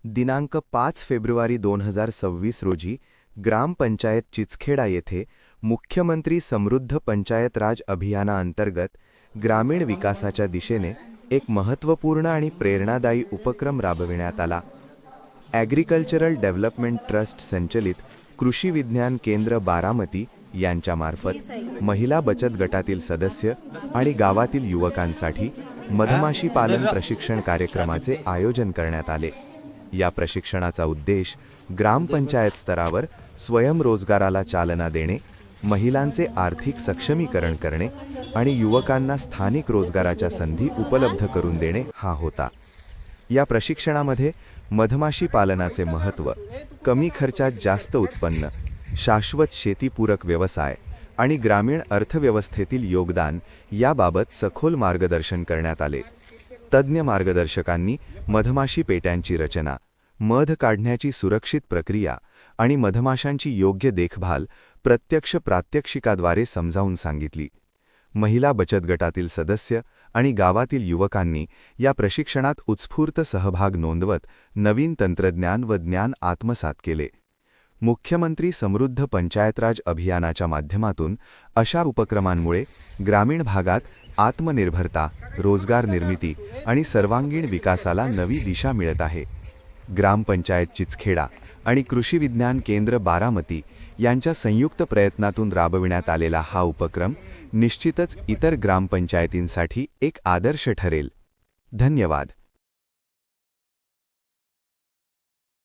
दिनांक 5 फेब्रुवारी 2026 रोजी ग्रामपंचायत चिचखेडा येथे मुख्यमंत्री समृद्ध पंचायत राज अभियानाअंतर्गत ग्रामीण विकासाच्या दिशेने एक महत्त्वपूर्ण आणि प्रेरणादायी उपक्रम राबविण्यात आला. ॲग्रिकल्चरल डेव्हलपमेंट ट्रस्ट संचलित कृषी विज्ञान केंद्र बारामती यांच्यामार्फत महिला बचत गटातील सदस्य आणि गावातील युवकांसाठी मधमाशी पालन प्रशिक्षण कार्यक्रमाचे आयोजन करण्यात आले. या प्रशिक्षणाचा उद्देश ग्रामपंचायत स्तरावर स्वयंरोजगाराला चालना देणे, महिलांचे आर्थिक सक्षमीकरण करणे आणि युवकांना स्थानिक रोजगाराच्या संधी उपलब्ध करून देणे हा होता. या प्रशिक्षणामध्ये मधमाशी पालनाचे महत्त्व, कमी खर्चात जास्त उत्पन्न, शाश्वत शेतीपूरक व्यवसाय आणि ग्रामीण अर्थव्यवस्थेतील योगदान याबाबत सखोल मार्गदर्शन करण्यात आले. तज्ज्ञ मार्गदर्शकांनी मधमाशी पेट्यांची रचना, मध काढण्याची सुरक्षित प्रक्रिया आणि मधमाशांची योग्य देखभाल प्रत्यक्ष प्रात्यक्षिकाद्वारे समजावून सांगितली. महिला बचत गटातील सदस्य आणि गावातील युवकांनी या प्रशिक्षणात उत्स्फूर्त सहभाग नोंदवत नवीन तंत्रज्ञान व ज्ञान आत्मसात केले. मुख्यमंत्री समृद्ध पंचायतराज अभियानाच्या माध्यमातून अशा उपक्रमांमुळे ग्रामीण भागात आत्मनिर्भरता, रोजगार निर्मिती आणि सर्वांगीण विकासाला नवी दिशा मिळत आहे. ग्रामपंचायत चिचखेडा आणि कृषी विज्ञान केंद्र बारामती यांच्या संयुक्त प्रयत्नातून राबविण्यात आलेला हा उपक्रम निश्चितच इतर ग्रामपंचायतींसाठी एक आदर्श ठरेल. धन्यवाद.